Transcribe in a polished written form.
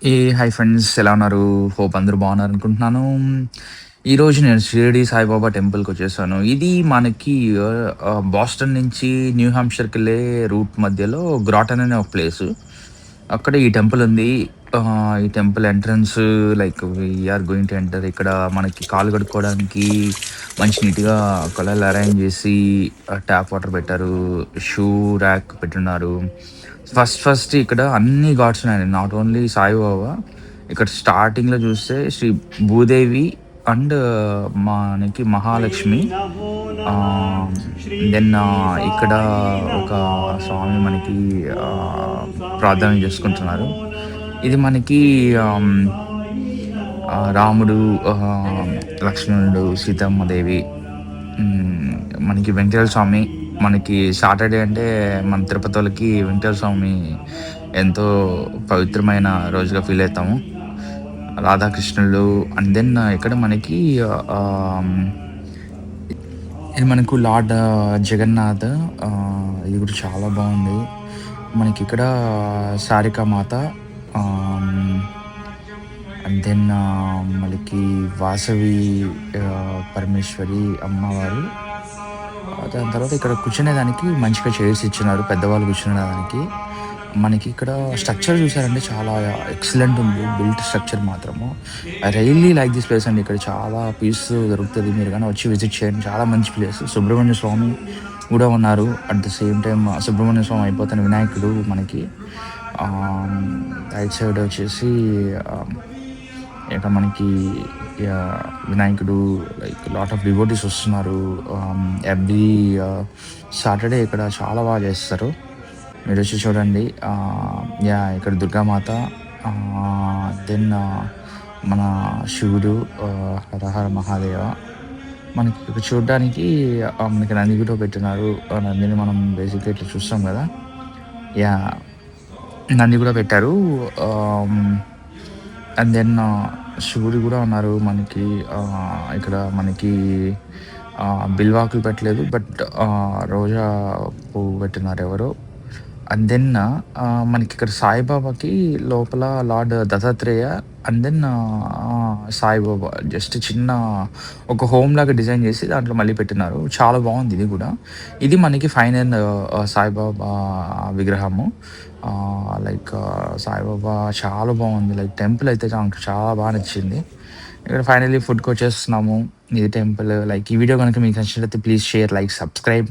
Hi friends, ఎలా ఉన్నారు? Hope అందరూ బాగున్నారనుకుంటున్నాను. ఈరోజు నేను షిరిడి సాయిబాబా టెంపుల్‌కొచ్చేసాను. ఇది మనకి బాస్టన్ నుంచి న్యూ హాంప్‌షైర్‌కెళ్ళే రూట్ మధ్యలో గ్రాటన్ అనే ఒక ప్లేసు. అక్కడ ఈ టెంపుల్ ఉంది. ఈ temple entrance like we are going to enter. ఇక్కడ మనకి కాళ్ళు కడుక్కోవడానికి మంచి నీట్‌గా కొలాయిలు అరేంజ్ చేసి ట్యాప్ వాటర్ పెట్టారు. షూ ర్యాక్ పెట్టున్నారు. ఫస్ట్ ఇక్కడ అన్ని గాడ్స్ ఉన్నాయండి. Not only Saibaba. ఇక్కడ స్టార్టింగ్‌లో చూస్తే శ్రీ భూదేవి అండ్ మనకి మహాలక్ష్మి. ఆహ్, దెన్ ఇక్కడ ఒక స్వామి మనకి ప్రార్థన చేసుకుంటున్నారు. ఇది మనకి ఆహ్, రాముడు, ఆహ్, లక్ష్మణుడు, సీతమ్మదేవి, హ్మ్, మనకి వెంకటేశ్వర స్వామి. మనకి సాటర్‌డే అంటే మన తిరుపతోళ్ళకి వెంకటేశ్వర స్వామి ఎంతో పవిత్రమైన రోజుగా ఫీల్ అయితాము. రాధాకృష్ణులు అండ్ దెన్ ఇక్కడ మనకి ఆహ్, ఇది మనకు లార్డ్ జగన్నాథ్. ఇది కూడా చాలా బావుంది. మనకిక్కడ సారికామాత, ఆహ్, అండ్ దెన్ మనకి వాసవి పరమేశ్వరి అమ్మవారు. దాని తర్వాత ఇక్కడ కూర్చునేదానికి మంచిగా చైర్స్ ఇచ్చినారు. పెద్దవాళ్ళు కూర్చునేదానికి. మనకి ఇక్కడ స్ట్రక్చర్ చూసారంటే చాలా ఎక్సలెంట్ ఉంది. బిల్ట్ స్ట్రక్చర్ మాత్రము. I really like this place అండి. ఇక్కడ చాలా పీస్ దొరుకుతది. మీరు గాని వచ్చి విజిట్ చేయండి. చాలా మంచి ప్లేస్. సుబ్రహ్మణ్య స్వామి గూడా ఉన్నారు. At the same time Subrahmanya Swamy అయిపోతేనే వినాయకుడు మనకి. ఆహ్, రైట్ సైడ్ వచ్చేసి ఆహ్, ఇక మనకి వినాయకుడు, లైక్ లాట్ ఆఫ్ డివోటీస్ వస్తున్నారు. ఎవ్రీ సాటర్‌డే ఇక్కడ చాలా చేస్తారు. మీరొచ్చి చూడండి. ఇక్కడ దుర్గామాత, దెన్ మన శివుడు, హర హర మహాదేవ. మనకి ఇక్కడ చూడ్డానికి మనకి నంది కూడా పెట్టినారు. నందిని మనం బేసిక్‌గా ఇట్లా చూస్తాం గదా! యాహ్! నంది గూడా పెట్టారు. ఆహ్, అండ్ దెన్ శివుడు గూడా ఉన్నారు మనకి. ఇక్కడ మనకి బిల్వాకులు పెట్టలేదు. బట్ రోజా పువ్వు పెట్టినారెవరో. అండ్ దెన్ మనకిక్కడ సాయిబాబాకి లోపల lord Dattatreya and then Saibaba just చిన్న ఒక హోమ్‌లాగా డిజైన్ చేసి దాంట్లో మళ్ళీ పెట్టినారు. చాలా బావుంది ఇది గూడా. ఇది మనకి ఫైనల్ సాయిబాబా విగ్రహము. లైక్ సాయిబాబా చాలా బావుంది. లైక్ టెంపుల్ అయితే నాకు చాలా బా నచ్చింది. ఇక్కడ ఫైనల్లీ ఫుడ్‌కొచ్చేస్తున్నాము. ఇది టెంపుల్. లైక్ ఈ వీడియో గనుక మీకు నచ్చినట్లయితే ప్లీజ్ షేర్, లైక్, సబ్స్క్రైబ్.